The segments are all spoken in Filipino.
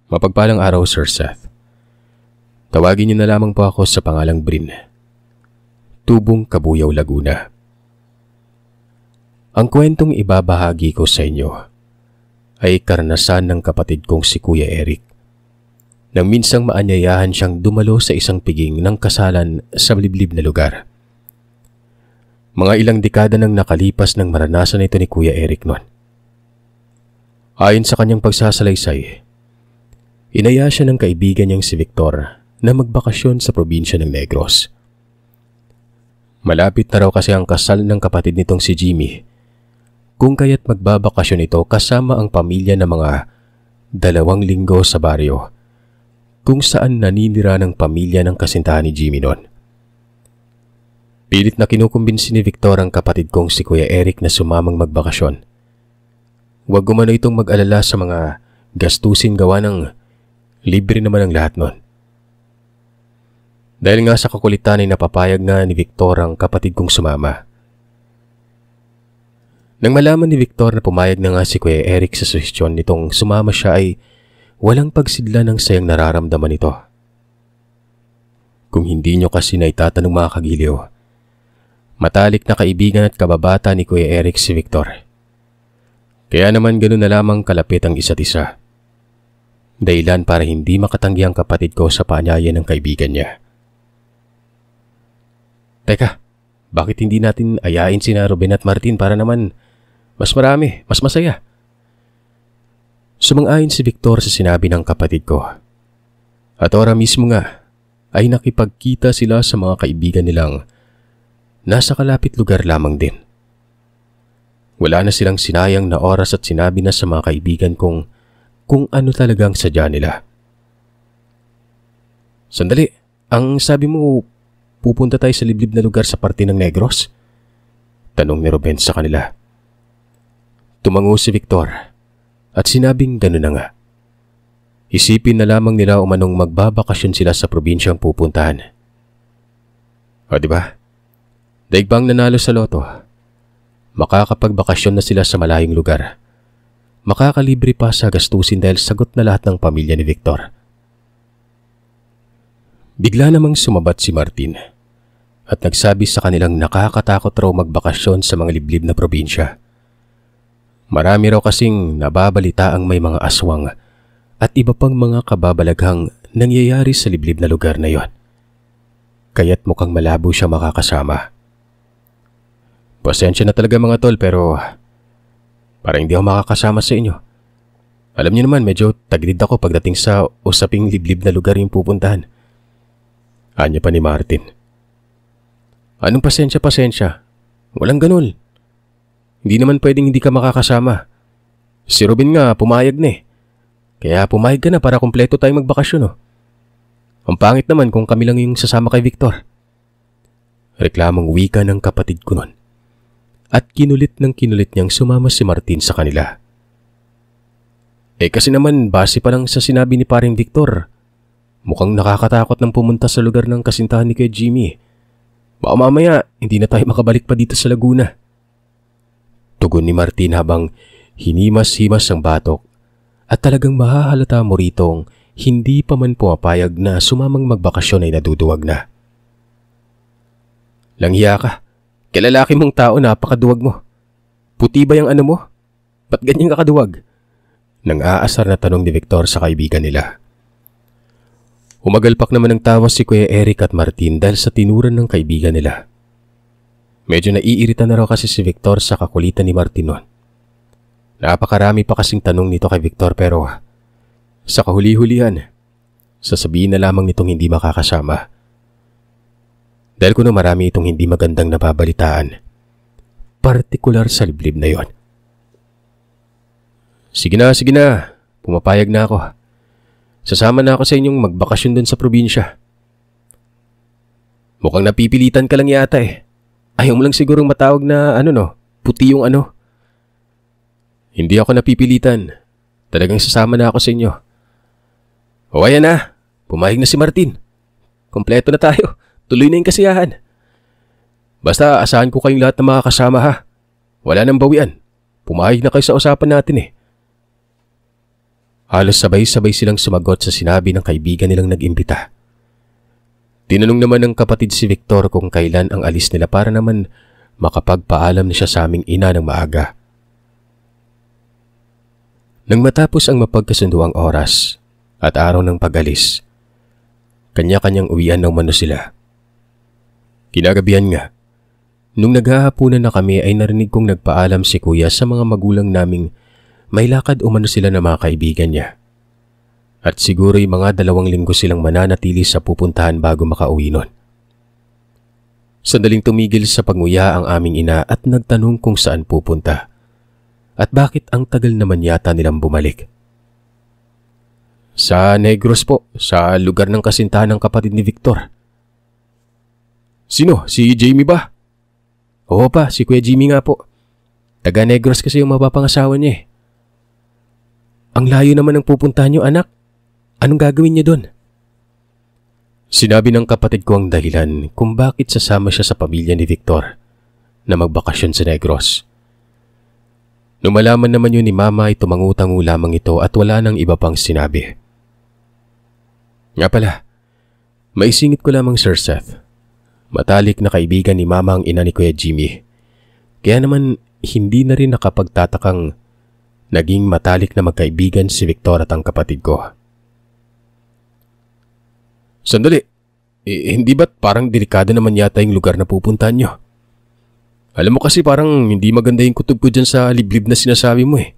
Mapagpalang araw, Sir Seth. Tawagin niyo na lamang po ako sa pangalang Brin. Tubong Kabuyao, Laguna. Ang kwentong ibabahagi ko sa inyo ay karanasan ng kapatid kong si Kuya Eric. Nang minsang maanyayahan siyang dumalo sa isang piging ng kasalan sa liblib na lugar. Mga ilang dekada nang nakalipas ng maranasan ito ni Kuya Eric noon. Ayon sa kanyang pagsasalaysay, inaya siya ng kaibigan niyang si Victor na magbakasyon sa probinsya ng Negros. Malapit na raw kasi ang kasal ng kapatid nitong si Jimmy, kung kaya't magbabakasyon ito kasama ang pamilya ng mga 2 linggo sa baryo kung saan naninira ng pamilya ng kasintahan ni Jimmy noon. Pilit na kinukumbinsi ni Victor ang kapatid kong si Kuya Eric na sumamang magbakasyon. Huwag gumano itong mag-alala sa mga gastusin gawa ng libre naman ang lahat nun. Dahil nga sa kakulitan ay napapayag nga ni Victor ang kapatid kong sumama. Nang malaman ni Victor na pumayag na nga si Kuya Eric sa suhestyon nitong sumama siya ay walang pagsidla ng sayang nararamdaman nito. Kung hindi nyo kasi na itatanong mga kagiliw, matalik na kaibigan at kababata ni Kuya Eric si Victor. Kaya naman ganoon na lamang kalapit ang isa't isa. Dahilan para hindi makatanggi ang kapatid ko sa paanyaya ng kaibigan niya. Teka, bakit hindi natin ayain sina Ruben at Martin para naman mas marami, mas masaya? Sumang-ayon si Victor sa sinabi ng kapatid ko. At ora mismo nga ay nakipagkita sila sa mga kaibigan nilang nasa kalapit lugar lamang din. Wala na silang sinayang na oras at sinabi na sa mga kaibigan kung ano talagang sadya nila. Sandali, ang sabi mo, pupunta tayo sa liblib na lugar sa parte ng Negros? Tanong ni Ruben sa kanila. Tumango si Victor at sinabing gano'n na nga. Isipin na lamang nila umanong magbabakasyon sila sa probinsyang pupuntahan. O diba? Daig bang nanalo sa loto? Makakapagbakasyon na sila sa malayong lugar. Makakalibre pa sa gastusin dahil sagot na lahat ng pamilya ni Victor. Bigla namang sumabat si Martin at nagsabi sa kanilang nakakatakot raw magbakasyon sa mga liblib na probinsya. Marami raw kasing nababalita ang may mga aswang at iba pang mga kababalaghang nangyayari sa liblib na lugar na yon. Kaya't mukhang malabo siya makakasama. Pasensya na talaga mga tol pero para hindi ako makakasama sa inyo. Alam niyo naman medyo tagilid ako pagdating sa usaping liblib na lugar yung pupuntahan. Anya pa ni Martin. Anong pasensya? Walang ganun. Hindi naman pwedeng hindi ka makakasama. Si Ruben nga pumayag na eh. Kaya pumayag ka na para kumpleto tayong magbakasyon oh. Ang pangit naman kung kami lang yung sasama kay Victor. Reklamong wika ng kapatid ko nun. At kinulit niyang sumama si Martin sa kanila. Kasi naman base pa lang sa sinabi ni paring Victor, mukhang nakakatakot ng pumunta sa lugar ng kasintahan ni kay Jimmy. Baka mamaya hindi na tayo makabalik pa dito sa Laguna. Tugon ni Martin habang hinimas-himas ang batok at talagang mahahalata mo ritong hindi pa man pumapayag na sumamang magbakasyon ay naduduwag na. Langhiya ka. Kalalaki mong tao, napakaduwag mo. Puti ba yung ano mo? Ba't ganyan kakaduwag? Nang aasar na tanong ni Victor sa kaibigan nila. Umagalpak naman ng tawa si Kuya Eric at Martin dahil sa tinuran ng kaibigan nila. Medyo naiirita na raw kasi si Victor sa kakulitan ni Martin noon. Napakarami pa kasing tanong nito kay Victor pero sa kahuli-hulihan, sasabihin na lamang nitong hindi makakasama. Dahil kuno marami itong hindi magandang nababalitaan, partikular sa liblib na yon. Sige na, pumapayag na ako. Sasama na ako sa inyong magbakasyon dun sa probinsya. Mukhang napipilitan ka lang yata eh. Ayaw mo lang sigurong matawag na puti yung ano. Hindi ako napipilitan. Talagang sasama na ako sa inyo. O ayan na, pumayag na si Martin. Kompleto na tayo. Tuloy na yung kasiyahan. Basta asahan ko kayong lahat na makakasama ha. Wala nang bawian. Pumayag na kayo sa usapan natin eh. Halos sabay-sabay silang sumagot sa sinabi ng kaibigan nilang nag-imbita. Tinanong naman ng kapatid si Victor kung kailan ang alis nila para naman makapagpaalam na siya sa aming ina ng maaga. Nang matapos ang mapagkasunduang oras at araw ng pag-alis, kanya-kanyang uwian ng mano sila. Kinagabihan nga, nung naghahapunan na kami ay narinig kong nagpaalam si kuya sa mga magulang naming may lakad umano sila ng mga kaibigan niya. At siguro'y mga 2 linggo silang mananatili sa pupuntahan bago makauwi nun. Sandaling tumigil sa panguya ang aming ina at nagtanong kung saan pupunta. At bakit ang tagal naman yata nilang bumalik. Sa Negros po, sa lugar ng kasintahan ng kapatid ni Victor. Sino? Si Jamie ba? Oo pa, si Kuya Jimmy nga po. Taga Negros kasi yung mapapangasawa niya eh. Ang layo naman ng pupuntahan niyo, anak. Anong gagawin niyo doon? Sinabi ng kapatid ko ang dahilan kung bakit sasama siya sa pamilya ni Victor na magbakasyon sa Negros. Nung malaman naman yun ni Mama ay tumangu-tangu lamang ito at wala nang iba pang sinabi. Nga pala, maisingit ko lamang Sir Seth. Matalik na kaibigan ni Mama ang ina ni Kuya Jimmy. Kaya naman hindi na rin nakapagtatakang naging matalik na magkaibigan si Victor at ang kapatid ko. Sandali, hindi ba't parang delikado naman yata yung lugar na pupuntahan nyo? Alam mo kasi parang hindi maganda yung kutob ko dyan sa liblib na sinasabi mo eh.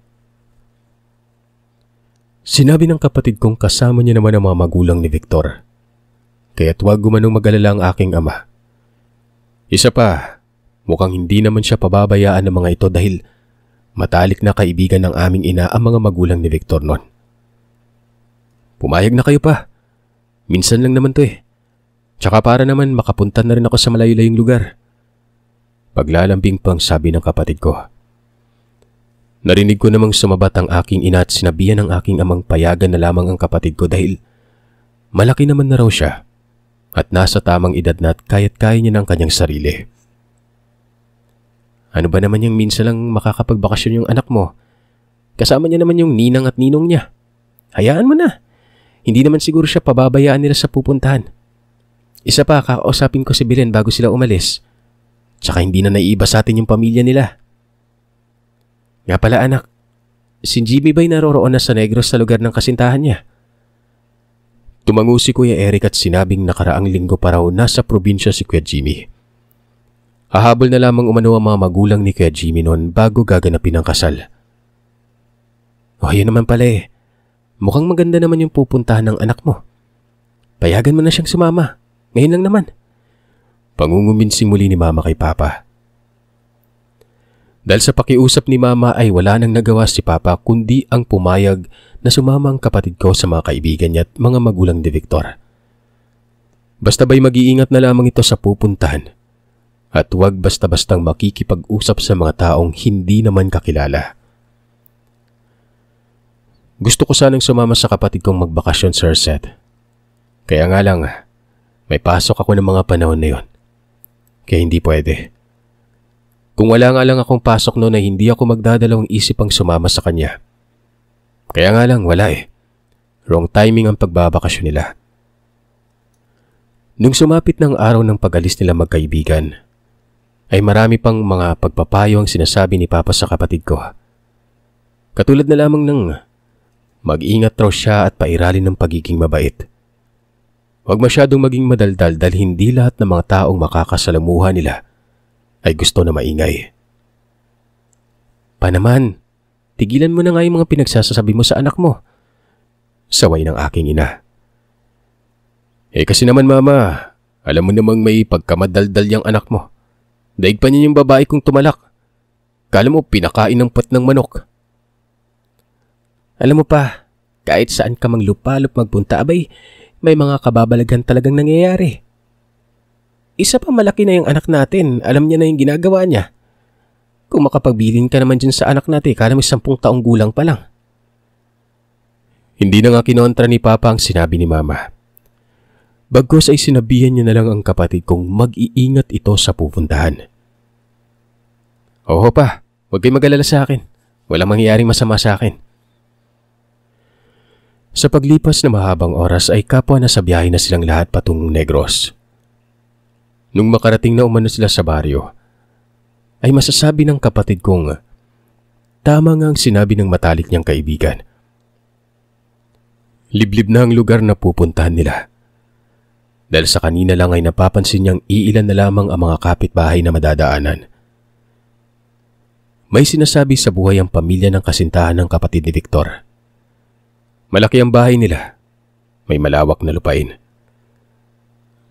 Sinabi ng kapatid kong kasama niya naman ang mga magulang ni Victor. Kaya't huwag gumanong mag-alala ang aking ama. Isa pa, mukhang hindi naman siya pababayaan ng mga ito dahil matalik na kaibigan ng aming ina ang mga magulang ni Victor noon. Pumayag na kayo pa. Minsan lang naman to eh. Tsaka para naman makapunta na rin ako sa malayo-layong lugar. Paglalambing pang sabi ng kapatid ko. Narinig ko namang sumabat ang aking ina at sinabihan ng aking amang payagan na lamang ang kapatid ko dahil malaki naman na raw siya at nasa tamang edad na at kaya't-kaya niya ng kanyang sarili. Ano ba naman yung minsan lang makakapagbakasyon yung anak mo? Kasama niya naman yung ninang at ninong niya. Hayaan mo na. Hindi naman siguro siya pababayaan nila sa pupuntahan. Isa pa, kakausapin ko si Belen bago sila umalis. Tsaka hindi na naiiba sa atin yung pamilya nila. Nga pala anak, si Jimmy ba'y naroroon na sa Negros sa lugar ng kasintahan niya? Tumango si Kuya Eric at sinabing nakaraang linggo pa raw nasa probinsya si Kuya Jimmy. Hahabol na lamang umano ang mga magulang ni Kuya Jimmy noon bago gaganapin ang kasal. Oh, yun naman pala eh. Mukhang maganda naman yung pupuntahan ng anak mo. Payagan mo na siyang sumama. Ngayon lang naman. Pangunguminsing muli ni Mama kay Papa. Dahil sa pakiusap ni Mama ay wala nang nagawa si Papa kundi ang pumayag na sumama ang kapatid ko sa mga kaibigan niya at mga magulang ni Victor. Basta ba'y mag-iingat na lamang ito sa pupuntahan at huwag basta-bastang makikipag-usap sa mga taong hindi naman kakilala. Gusto ko sanang sumama sa kapatid kong magbakasyon, Sir Seth. Kaya nga lang, may pasok ako ng mga panahon na yon. Kaya hindi pwede. Kung wala nga lang akong pasok noon ay hindi ako magdadalawang isip ang sumama sa kanya. Kaya nga lang, wala eh. Wrong timing ang pagbabakasyon nila. Nung sumapit ng araw ng pag-alis nila magkaibigan, ay marami pang mga pagpapayo ang sinasabi ni Papa sa kapatid ko. Katulad na lamang ng mag-ingat raw siya at pairalin ng pagiging mabait. Huwag masyadong maging madaldal dahil hindi lahat ng mga taong makakasalamuha nila ay gusto na maingay. Pa naman, tigilan mo na nga yung mga pinagsasasabi mo sa anak mo. Saway ng aking ina. Kasi naman Mama, alam mo namang may pagkamadaldal yung anak mo. Daig pa niya yung babae kong tumalak. Kala mo pinakain ng pat ng manok. Alam mo pa, kahit saan ka mang lupalop magpunta, abay, may mga kababalagan talagang nangyayari. Isa pa malaki na yung anak natin, alam niya na yung ginagawa niya. Kung makapagbilin ka naman dyan sa anak natin, kala mo 10 taong gulang pa lang. Hindi na nga kinontra ni Papa ang sinabi ni Mama. Bagkus ay sinabihan niya na lang ang kapatid kong mag-iingat ito sa pupuntahan. Oo pa, huwag kayo mag-alala sa akin. Walang mangyayaring masama sa akin. Sa paglipas na mahabang oras ay kapwa na sa biyahe na silang lahat patungong Negros. Nung makarating na umano sila sa baryo, ay masasabi ng kapatid kong tama nga ang sinabi ng matalik niyang kaibigan. Liblib na ang lugar na pupuntahan nila. Dahil sa kanina lang ay napapansin niyang iilan na lamang ang mga kapitbahay na madadaanan. May sinasabi sa buhay ang pamilya ng kasintahan ng kapatid ni Victor. Malaki ang bahay nila. May malawak na lupain.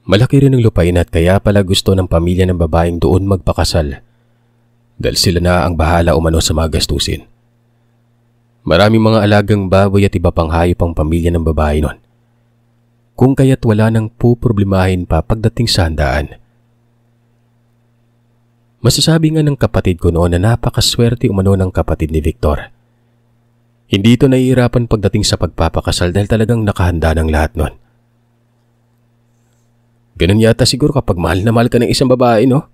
Malaki rin ang lupain at kaya pala gusto ng pamilya ng babaeng doon magpakasal. Dahil sila na ang bahala umano sa mga gastusin. Maraming mga alagang baboy at iba pang hayop ang pamilya ng babae nun. Kung kaya't wala nang puproblemahin pa pagdating sa handaan. Masasabi nga ng kapatid ko noon na napakaswerte umano ng kapatid ni Victor. Hindi ito nahihirapan pagdating sa pagpapakasal dahil talagang nakahanda ng lahat noon. Ganun yata siguro kapag mahal na mahal ka ng isang babae, no?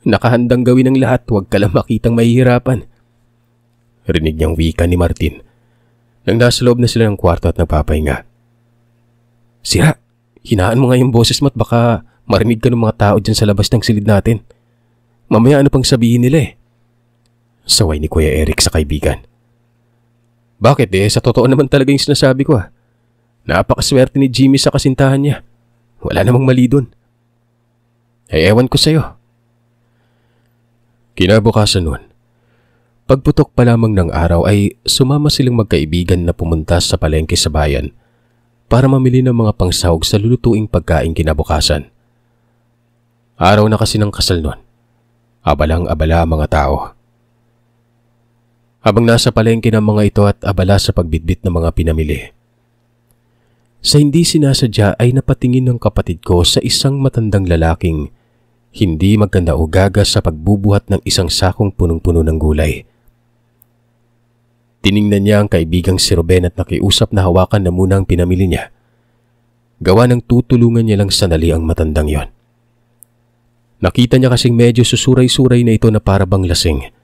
Nakahandang gawin ang lahat, huwag ka lang makitang mahihirapan. Rinig niyang wika ni Martin nang nasa loob na sila ng kwarto at nagpapahinga. Sira, hinaan mo nga yung boses mo at baka marinig ka ng mga tao dyan sa labas ng silid natin. Mamaya ano pang sabihin nila eh. Saway ni Kuya Eric sa kaibigan. Bakit sa totoo naman talaga yung sinasabi ko ah. Napakaswerte ni Jimmy sa kasintahan niya. Wala namang mali dun. Ay ewan ko sa'yo. Kinabukasan nun, pagputok pa lamang ng araw ay sumama silang magkaibigan na pumunta sa palengke sa bayan para mamili ng mga pangsahog sa lulutuing pagkain kinabukasan. Araw na kasi ng kasal nun. Abalang-abala ang mga tao. Habang nasa palengke ng mga ito at abala sa pagbitbit ng mga pinamili. Sa hindi sinasadya ay napatingin ng kapatid ko sa isang matandang lalaking hindi maganda o gaga sa pagbubuhat ng isang sakong punong-puno ng gulay. Tiningnan niya ang kaibigang si Ruben at nakiusap na hawakan na muna ang pinamili niya. Gawa ng tutulungan niya lang sandali ang matandang yon. Nakita niya kasing medyo susuray-suray na ito na parabang lasing.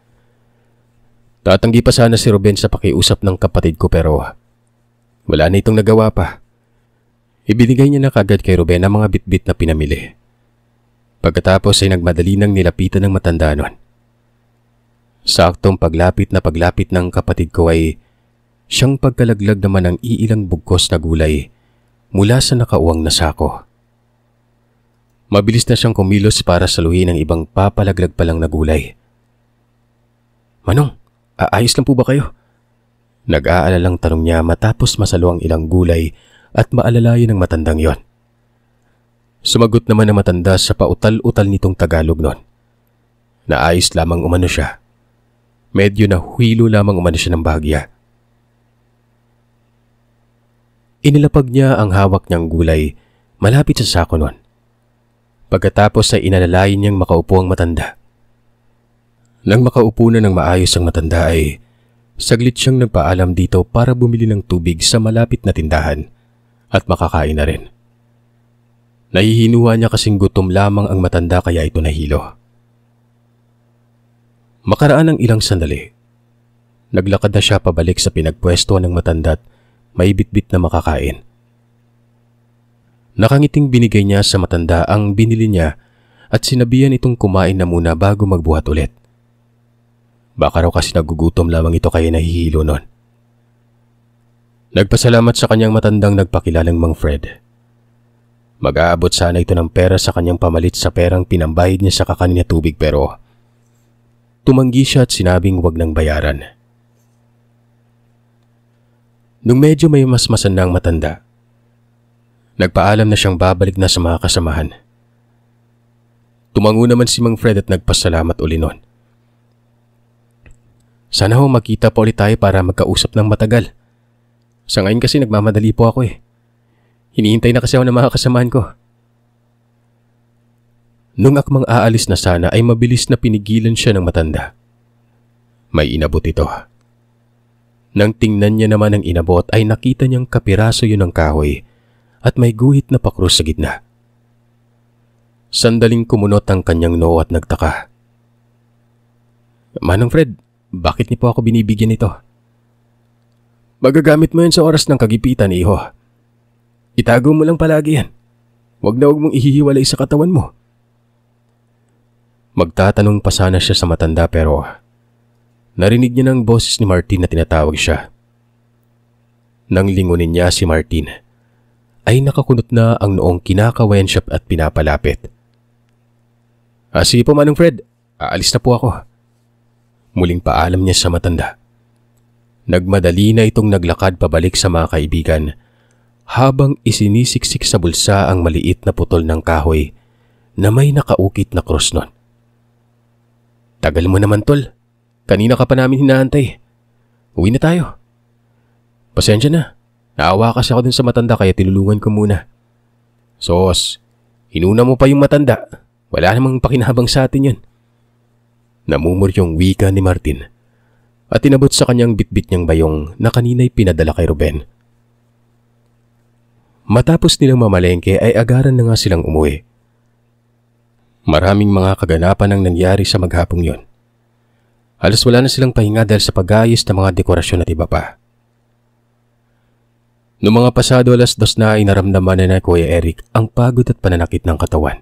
Tatanggi pa sana si Ruben sa pakiusap ng kapatid ko pero wala na itong nagawa pa. Ibinigay niya na kagad kay Ruben ang mga bitbit na pinamili. Pagkatapos ay nagmadali nang nilapitan ng matanda nun. Saktong paglapit ng kapatid ko ay siyang pagkalaglag naman ng iilang bugkos na gulay mula sa nakauwang na sako. Mabilis na siyang kumilos para saluhin ang ibang papalaglag pa lang na gulay. Manong, ayos lang po ba kayo? Nag-aalalang tanong niya matapos masalo ang ilang gulay at maalalayan ng matandang yon. Sumagot naman ang matanda sa pautal-utal nitong Tagalog nun. Naayos lamang umano siya. Medyo nahuhilo lamang umano siya ng bahagya. Inilapag niya ang hawak niyang gulay malapit sa sako nun. Pagkatapos ay inalalayan niyang makaupo ang matanda. Nang makaupo na ng maayos ang matanda ay saglit siyang nagpaalam dito para bumili ng tubig sa malapit na tindahan at makakain na rin. Nahihinuha niya kasing gutom lamang ang matanda kaya ito nahilo. Makaraan ng ilang sandali, naglakad na siya pabalik sa pinagpwestuhan ng matanda at may bitbit na makakain. Nakangiting binigay niya sa matanda ang binili niya at sinabihan itong kumain na muna bago magbuhat ulit. Baka raw kasi nagugutom lamang ito kaya nahihilo nun. Nagpasalamat sa kanyang matandang nagpakilalang Mang Fred. Mag-aabot sana ito ng pera sa kanyang pamalit sa perang pinambayad niya sa kakanin na tubig pero tumanggi siya at sinabing wag nang bayaran. Nung medyo may masmasan na ang matanda, nagpaalam na siyang babalik na sa mga kasamahan. Tumango naman si Mang Fred at nagpasalamat uli nun. Sana ho magkita pa ulit tayo para magkausap ng matagal. Sa ngayon kasi nagmamadali po ako eh. Hinihintay na kasi ako ng mga kasamahan ko. Nung akmang aalis na sana ay mabilis na pinigilan siya ng matanda. May inabot ito. Nang tingnan niya naman ang inabot ay nakita niyang kapiraso yun ng kahoy at may guhit na pakrus sa gitna. Sandaling kumunot ang kanyang noo at nagtaka. Manong Fred, bakit niyo po ako binibigyan ito? Magagamit mo yan sa oras ng kagipitan, iho. Itago mo lang palagi yan. Huwag na huwag mong ihihiwalay sa katawan mo. Magtatanong pa sana siya sa matanda pero narinig niya ng boses ni Martin na tinatawag siya. Nang lingunin niya si Martin, ay nakakunot na ang noong kinakawayan siya at pinapalapit. Sige po, Manong Fred. Aalis na po ako. Muling paalam niya sa matanda. Nagmadali na itong naglakad pabalik sa mga kaibigan habang isinisiksik sa bulsa ang maliit na putol ng kahoy na may nakaukit na krus nun. Tagal mo naman, tol. Kanina ka pa namin hinahantay. Uwi na tayo. Pasensya na. Naawa kasi ako dun sa matanda kaya tinulungan ko muna. Sos, inuna mo pa yung matanda. Wala namang pakinabang sa atin yun. Namumuryong wika ni Martin at inabot sa kanyang bitbit niyang bayong na kanina'y pinadala kay Ruben. Matapos nilang mamalengke ay agaran na nga silang umuwi. Maraming mga kaganapan ang nangyari sa maghapong yon. Halos wala na silang pahinga dahil sa pag-ayos ng mga dekorasyon at iba pa. Noong mga pasado 2:00 na ay naramdaman na Kuya Eric ang pagod at pananakit ng katawan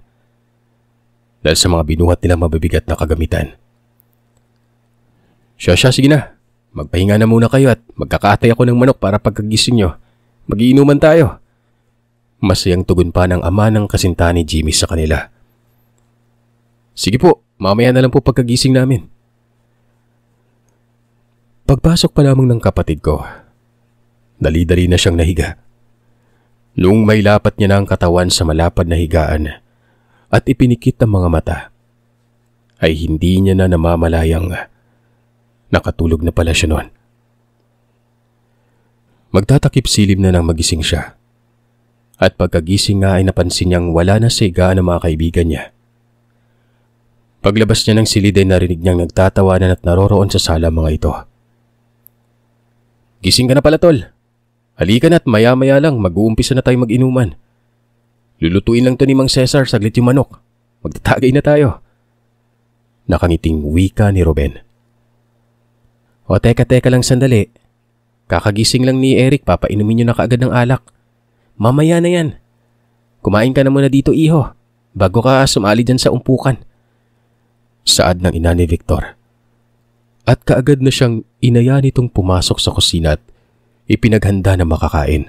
dahil sa mga binuhat nilang mabibigat na kagamitan. Siya, sige na. Magpahinga na muna kayo at magkakatay ako ng manok para pagkagising nyo. Magiinuman tayo. Masayang tugon pa ng ama ng kasinta ni Jimmy sa kanila. Sige po, mamaya na lang po pagkagising namin. Pagpasok pa lamang ng kapatid ko, dali-dali na siyang nahiga. Noong may lapat niya na ang katawan sa malapad na higaan at ipinikit ang mga mata, ay hindi niya na namamalayang nakatulog na pala siya noon. Magtatakip silim na nang magising siya. At pagkagising nga ay napansin niyang wala na sa higaan ng mga kaibigan niya. Paglabas niya ng silid ay narinig niyang nagtatawanan at naroroon sa sala mga ito. Gising ka na pala, tol. Halika na at maya-maya lang mag-uumpisa na tayo mag-inuman. Lulutuin lang to ni Mang Cesar saglit yung manok. Magtatagay na tayo. Nakangiting wika ni Ruben. O teka lang sandali. Kakagising lang ni Eric, papainumin niyo na kaagad ng alak. Mamaya na yan. Kumain ka na muna dito, iho, bago ka sumali dyan sa umpukan. Saad ng ina ni Victor. At kaagad na siyang inaya nitong pumasok sa kusina at ipinaghanda na makakain.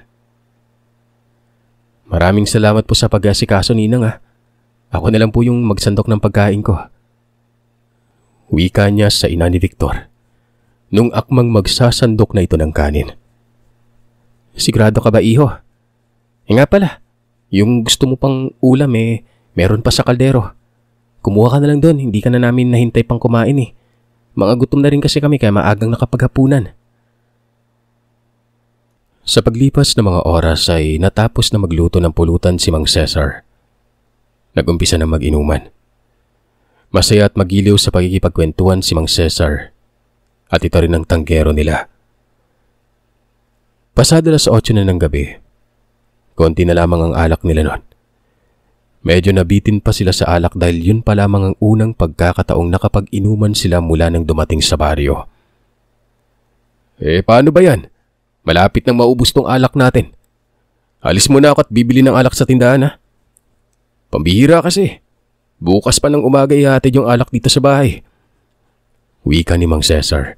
Maraming salamat po sa pag-asikaso, Ninang. Ako na lang po yung magsandok ng pagkain ko. Wika niya sa ina ni Victor nung akmang magsasandok na ito ng kanin. Sigurado ka ba, iho? Nga pala, yung gusto mo pang ulam meron pa sa kaldero. Kumuha ka na lang doon, hindi ka na namin nahintay pang kumain eh. Mga gutom na rin kasi kami kaya maagang nakapaghapunan. Sa paglipas ng mga oras ay natapos na magluto ng pulutan si Mang Cesar. Nagumpisa na mag-inuman. Masaya at magiliw sa pagkikipagkwentuhan si Mang Cesar. At ito rin ang tanggero nila. Pasado 8:00 na ng gabi. Konti na lamang ang alak nila noon. Medyo nabitin pa sila sa alak dahil yun pa lamang ang unang pagkakataong nakapag-inuman sila mula nang dumating sa baryo. Paano ba yan? Malapit nang maubos tong alak natin. Alis muna ako at bibili ng alak sa tindahan, ha? Pambihira kasi. Bukas pa ng umaga ihatid yung alak dito sa bahay. Wika ni Mang Cesar.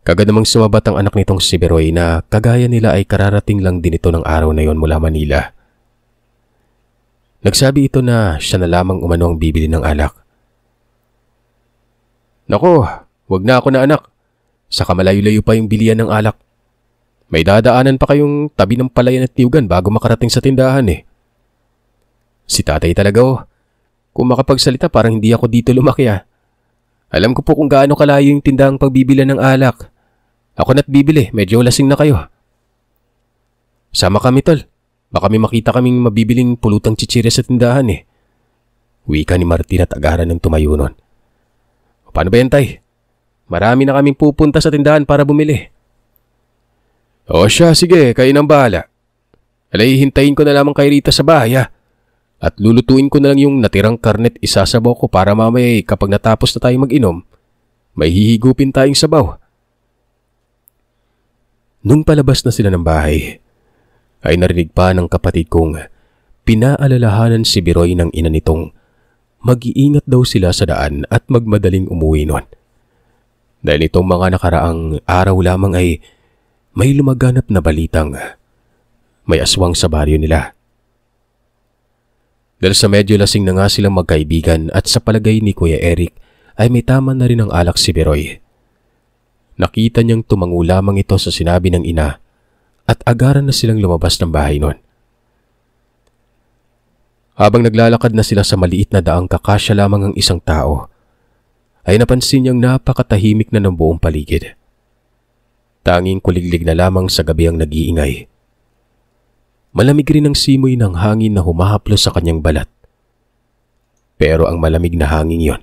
Kagad namang sumabat ang anak nitong si Beroy na kagaya nila ay kararating lang din ito ng araw na yon mula Manila. Nagsabi ito na siya na lamang umano ang bibili ng alak. Nako, wag na ako na anak. Saka malayo-layo pa yung bilian ng alak. May dadaanan pa kayong tabi ng palayan at niyugan bago makarating sa tindahan eh. Si tatay talaga Kung makapagsalita parang hindi ako dito lumaki ah. Alam ko po kung gaano kalayo yung tindahang pagbibili ng alak. Ako na't bibili, medyo lasing na kayo. Sama kami tol. Baka may makita kaming mabibiling pulutang chichirya sa tindahan eh. Wika ni Martin at agaran ng tumayo nun. Paano ba yan tay? Marami na kaming pupunta sa tindahan para bumili. O siya, sige, kayo nang bahala. Alay, hintayin ko na lamang kay Rita sa bahay ha. At lulutuin ko na lang yung natirang karnet isasabaw ko para mamaya kapag natapos na tayo mag-inom, may hihigupin tayong sabaw. Nung palabas na sila ng bahay, ay narinig pa ng kapatid kong pinaalalahanan si Biroy ng ina nitong mag-iingat daw sila sa daan at magmadaling umuwi nun. Dahil itong mga nakaraang araw lamang ay may lumaganap na balitang may aswang sa baryo nila. Dahil sa medyo lasing na nga silang magkaibigan at sa palagay ni Kuya Eric ay may tama na rin ang alak si Biroy. Nakita niyang tumango lamang ito sa sinabi ng ina at agaran na silang lumabas ng bahay nun. Habang naglalakad na sila sa maliit na daang kakasya lamang ang isang tao, ay napansin niyang napakatahimik na ng buong paligid. Tanging kuliglig na lamang sa gabi ang nag-iingay. Malamig rin ang simoy ng hangin na humahaplos sa kanyang balat. Pero ang malamig na hangin yon,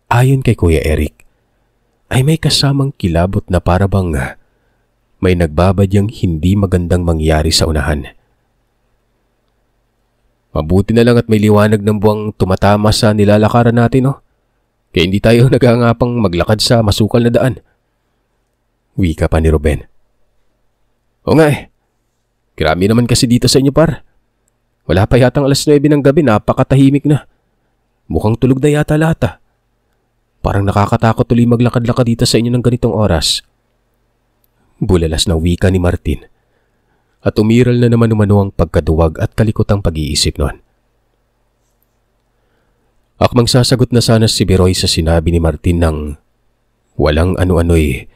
ayon kay Kuya Eric, ay may kasamang kilabot na parabang may nagbabadyang hindi magandang mangyari sa unahan. Mabuti na lang at may liwanag ng buwang tumatama sa nilalakaran natin, no? Kaya hindi tayo nagangapang maglakad sa masukal na daan. Wika pa ni Ruben. O nga Grabe naman kasi dito sa inyo, par. Wala pa yatang 9:00 ng gabi, napakatahimik na. Mukhang tulog na yata lahat. Parang nakakatakot tuloy maglakad-lakad dito sa inyo ng ganitong oras. Bulalas na wika ni Martin. At umiral na naman umano ang pagkaduwag at kalikotang pag-iisip noon. Akmang sasagot na sana si Biroy sa sinabi ni Martin nang walang ano-ano'y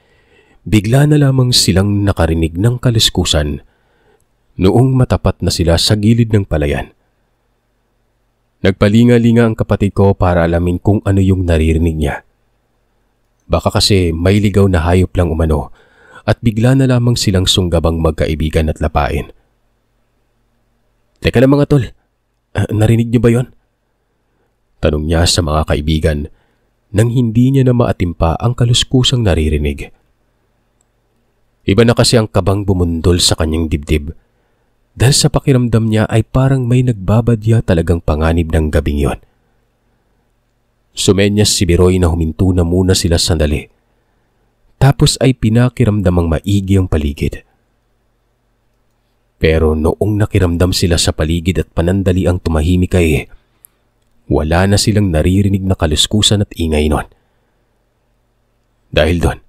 bigla na lamang silang nakarinig ng kaluskusan noong matapat na sila sa gilid ng palayan. Nagpalinga-linga ang kapatid ko para alamin kung ano yung naririnig niya. Baka kasi may ligaw na hayop lang umano at bigla na lamang silang sunggabang magkaibigan at lapain. Teka lang mga tol, narinig niyo ba yon? Tanong niya sa mga kaibigan nang hindi niya na maatimpa ang kaluskusang naririnig. Iba na kasi ang kabang bumundol sa kanyang dibdib dahil sa pakiramdam niya ay parang may nagbabadya talagang panganib ng gabing yon. Sumenyas si Biroy na huminto na muna sila sandali. Tapos ay pinakiramdamang maigi ang paligid. Pero noong nakiramdam sila sa paligid at panandali ang tumahimik ay wala na silang naririnig na kaluskusan at ingay nun. Dahil doon,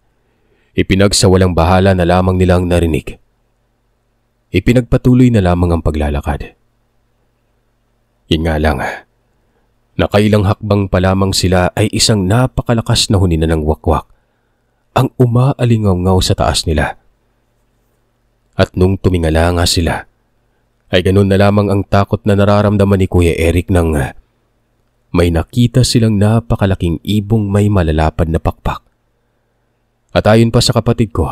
ipinagsawalang bahala na lamang nila ang narinig. Ipinagpatuloy na lamang ang paglalakad. Yun nga lang, nakailang hakbang pa lamang sila ay isang napakalakas na hunina ng wakwak ang umaalingaw-ngaw sa taas nila. At nung tumingala nga sila, ay ganun na lamang ang takot na nararamdaman ni Kuya Eric nang may nakita silang napakalaking ibong may malalapad na pakpak. At ayon pa sa kapatid ko,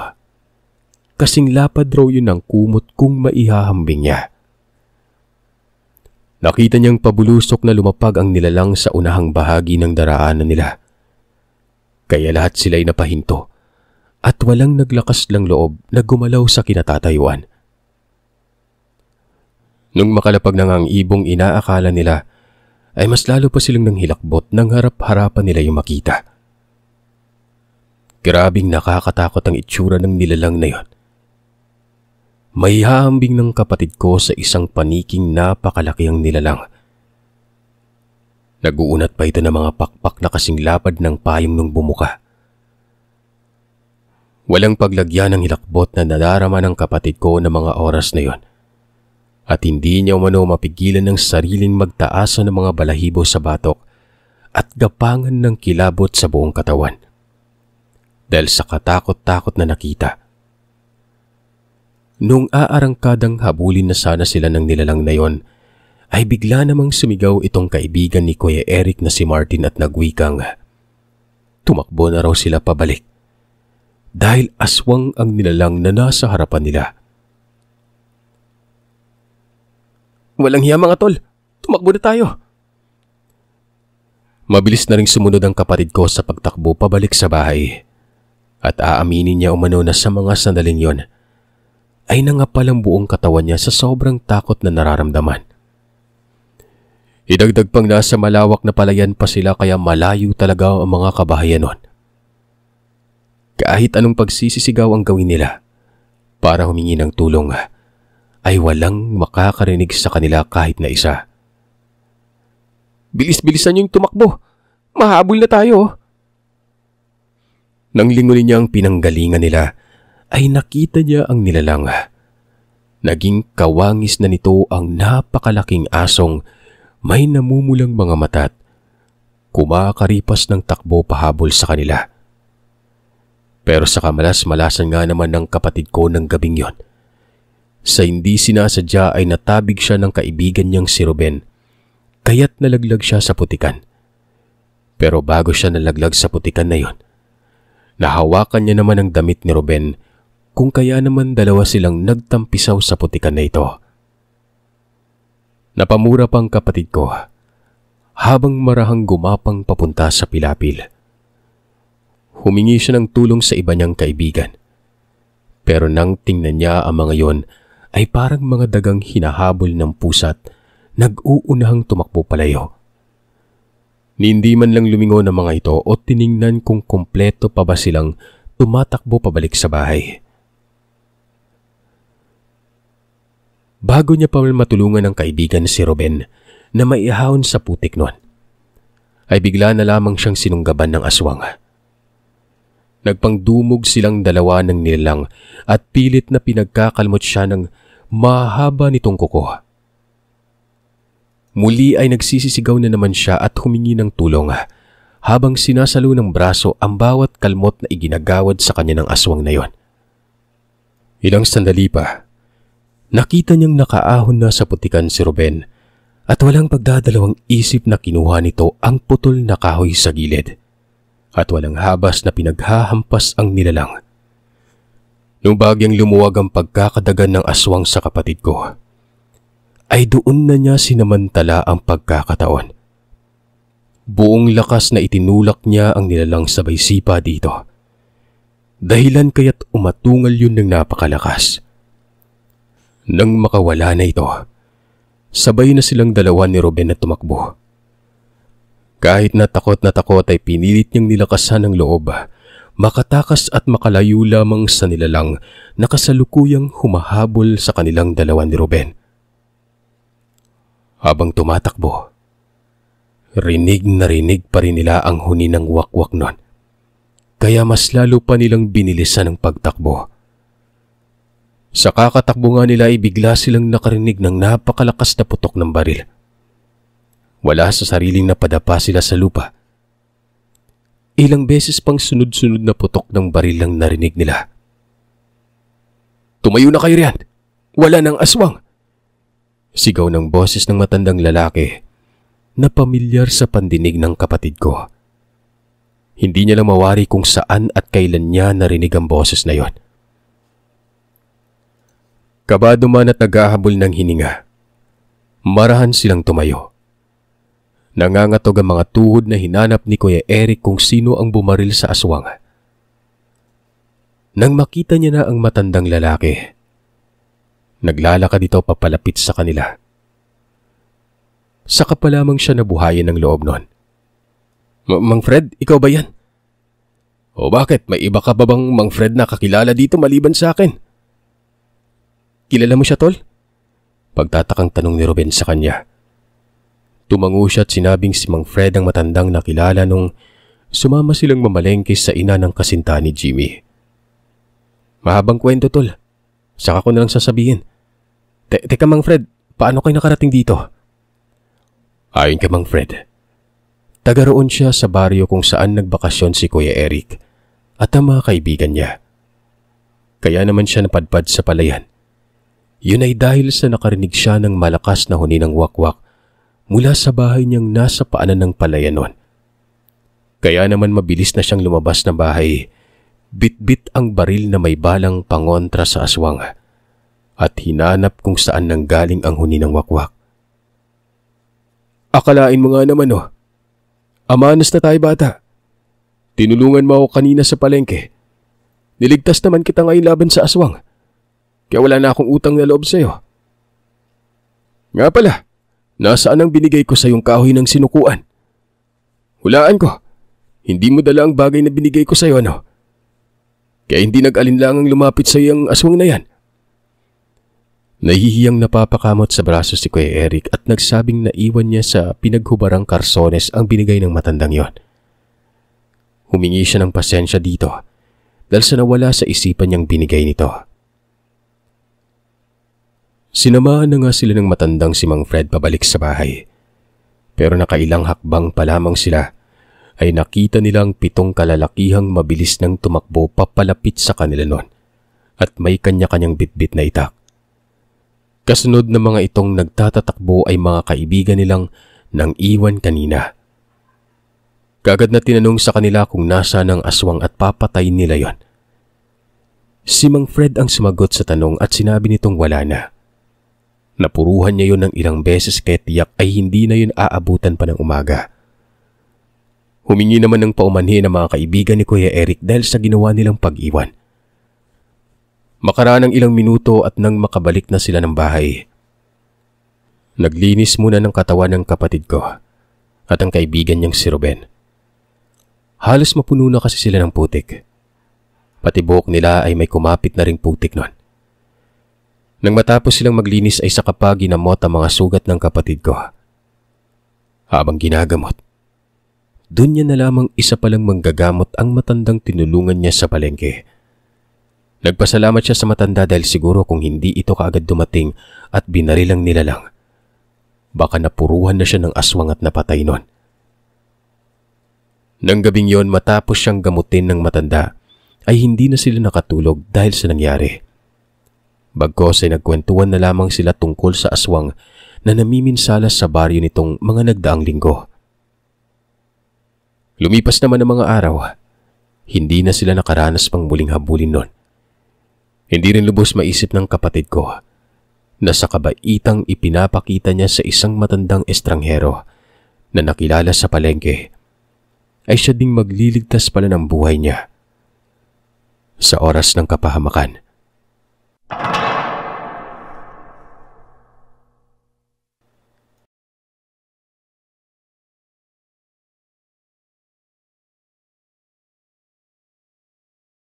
kasing lapad raw yun ang kumot kung maihahambing niya. Nakita niyang pabulusok na lumapag ang nilalang sa unahang bahagi ng daraanan nila. Kaya lahat sila'y napahinto at walang naglakas lang loob na gumalaw sa kinatatayuan. Nung makalapag na nga ang ibong inaakala nila, ay mas lalo pa silang nanghilakbot nang harap-harapan nila yung makita. Grabing nakakatakot ang itsura ng nilalang na yon. May hahambing ng kapatid ko sa isang paniking napakalaki ang nilalang. Naguunat pa ito ng mga pakpak na kasing lapad ng payong nung bumuka. Walang paglagyan ng hilakbot na nadarama ng kapatid ko na mga oras na yon. At hindi niya umano mapigilan ng sariling magtaasa ng mga balahibo sa batok at gapangan ng kilabot sa buong katawan. Dahil sa katakot-takot na nakita. Nung aarangkadang habulin na sana sila ng nilalang na yon, ay bigla namang sumigaw itong kaibigan ni Kuya Eric na si Martin at nagwikang, tumakbo na raw sila pabalik. Dahil aswang ang nilalang na nasa harapan nila. Walang hiya mga tol, tumakbo na tayo. Mabilis na ring sumunod ang kapatid ko sa pagtakbo pabalik sa bahay. At aaminin niya umano na sa mga sandaling yon, ay nangapal ang buong katawan niya sa sobrang takot na nararamdaman. Idagdag pang nasa malawak na palayan pa sila kaya malayo talaga ang mga kabahayan nun. Kahit anong pagsisisigaw ang gawin nila, para humingi ng tulong ay walang makakarinig sa kanila kahit na isa. Bilis-bilisan niyong tumakbo. Mahabol na tayo. Nang lingunin niya ang pinanggalingan nila, ay nakita niya ang nilalang. Naging kawangis na nito ang napakalaking asong may namumulang mga mata at kumakaripas ng takbo pahabol sa kanila. Pero sa kamalas-malasan nga naman ng kapatid ko ng gabing yon, sa hindi sinasadya ay natabig siya ng kaibigan niyang si Ruben, kaya't nalaglag siya sa putikan. Pero bago siya nalaglag sa putikan na yon, nahawakan niya naman ang damit ni Ruben, kung kaya naman dalawa silang nagtampisaw sa putikan na ito. Napamura pang kapatid ko habang marahang gumapang papunta sa pilapil. Humingi siya ng tulong sa iba niyang kaibigan. Pero nang tingnan niya ang mga yon, ay parang mga dagang hinahabol ng pusa't nag-uunahang tumakbo palayo. Hindi man lang lumingon ang mga ito o tiningnan kung kumpleto pa ba silang tumatakbo pabalik sa bahay. Bago niya pa matulungan ng kaibigan si Ruben na maihahon sa putik nun, ay bigla na lamang siyang sinunggaban ng aswang. Nagpangdumog silang dalawa ng nilalang at pilit na pinagkakalmot siya ng mahaba nitong kuko. Muli ay nagsisisigaw na naman siya at humingi ng tulong habang sinasalo ng braso ang bawat kalmot na iginagawad sa kanya ng aswang na yon. Ilang sandali pa, nakita niyang nakaahon na sa putikan si Ruben at walang pagdadalawang isip na kinuha nito ang putol na kahoy sa gilid. At walang habas na pinaghahampas ang nilalang. Nung bagyang lumuwag ang pagkakadagan ng aswang sa kapatid ko, ay doon na niya sinamantala ang pagkakataon. Buong lakas na itinulak niya ang nilalang sabay sipa dito. Dahilan kaya't umatungal yun ng napakalakas. Nang makawala na ito, sabay na silang dalawa ni Ruben na tumakbo. Kahit na takot ay pinilit niyang nilakasan ng loob, makatakas at makalayo lamang sa nilalang na kasalukuyang humahabol sa kanilang dalawa ni Ruben. Habang tumatakbo, rinig na rinig pa rin nila ang huni ng wakwak nun, kaya mas lalo pa nilang binilisan ang pagtakbo. Sa kakatakbo nga nila ay bigla silang nakarinig ng napakalakas na putok ng baril. Wala sa sariling napadapa sila sa lupa. Ilang beses pang sunod-sunod na putok ng baril lang narinig nila. "Tumayo na kayo riyan! Wala ng aswang!" Sigaw ng boses ng matandang lalaki na pamilyar sa pandinig ng kapatid ko. Hindi niya lang mawari kung saan at kailan niya narinig ang boses na yon. Kabado man at naghahabol ng hininga, marahan silang tumayo. Nangangatog ang mga tuhod na hinanap ni Kuya Eric kung sino ang bumaril sa aswang. Nang makita niya na ang matandang lalaki, naglalakad ito papalapit sa kanila. Saka pa lamang siya nabuhayan ng loob nun. "Mang Fred, ikaw ba yan?" "O bakit? May iba ka ba bang Mang Fred na kakilala dito maliban sa akin?" "Kilala mo siya, tol?" Pagtatakang tanong ni Ruben sa kanya. Tumango siya at sinabing si Mang Fred ang matandang nakilala nung sumama silang mamalengke sa ina ng kasinta ni Jimmy. "Mahabang kwento, tol. Saka ko na lang sasabihin. Teka Mang Fred, paano kayo nakarating dito?" Ayon kay Mang Fred, taga roon siya sa baryo kung saan nagbakasyon si Kuya Eric at ang mga kaibigan niya. Kaya naman siya napadpad sa palayan. Yun ay dahil sa nakarinig siya ng malakas na huni ng wakwak mula sa bahay niyang nasa paanan ng palayan nun. Kaya naman mabilis na siyang lumabas ng bahay, bit-bit ang baril na may balang pangontra sa aswang at hinanap kung saan nanggaling ang huni ng wakwak. "Akalain mo nga naman amanas na tayo bata. Tinulungan mo ako kanina sa palengke. Niligtas naman kita ngayon laban sa aswang. Kaya wala na akong utang na loob sa'yo. Nga pala, nasaan ang binigay ko sa iyong kahoy ng sinukuan? Hulaan ko, hindi mo dala ang bagay na binigay ko sa iyo, Kaya hindi nag-alinlangang lumapit sa iyo ang aswang na yan." Nahihiyang napapakamot sa braso si Kuya Eric at nagsabing naiwan niya sa pinaghubarang karsones ang binigay ng matandang yon. Humingi siya ng pasensya dito dahil sa nawala sa isipan niyang binigay nito. Sinamahan na nga sila ng matandang si Mang Fred pabalik sa bahay. Pero nakailang hakbang pa lamang sila ay nakita nilang 7 kalalakihang mabilis nang tumakbo papalapit sa kanila noon at may kanya-kanyang bitbit na itak. Kasunod na mga itong nagtatatakbo ay mga kaibigan nilang nang iwan kanina. Kaagad na tinanong sa kanila kung nasaan ang aswang at papatayin nila yon. Si Mang Fred ang sumagot sa tanong at sinabi nitong wala na. Napuruhan niya yon ng ilang beses kaya tiyak ay hindi na yun aabutan pa ng umaga. Humingi naman ng paumanhin ang mga kaibigan ni Kuya Eric dahil sa ginawa nilang pag-iwan. Makaraan ng ilang minuto at nang makabalik na sila ng bahay, naglinis muna ng katawan ng kapatid ko at ang kaibigan niyang si Ruben. Halos mapuno na kasi sila ng putik. Pati buhok nila ay may kumapit na ring putik nun. Nang matapos silang maglinis ay saka pa ginamot ang mga sugat ng kapatid ko. Habang ginagamot, doon niya na lamang isa palang manggagamot ang matandang tinulungan niya sa palengke. Nagpasalamat siya sa matanda dahil siguro kung hindi ito kaagad dumating at binarilang nila lang, baka napuruhan na siya ng aswang at napatay nun. Nang gabing yon matapos siyang gamutin ng matanda, ay hindi na sila nakatulog dahil sa nangyari. Bagkos ay nagkwentuhan na lamang sila tungkol sa aswang na namiminsalas sa baryo nitong mga nagdaang linggo. Lumipas naman ang mga araw, hindi na sila nakaranas pang muling habulin nun. Hindi rin lubos maisip ng kapatid ko na sa kabaitang ipinapakita niya sa isang matandang estranghero na nakilala sa palengke, ay siya ding magliligtas pala ng buhay niya. Sa oras ng kapahamakan,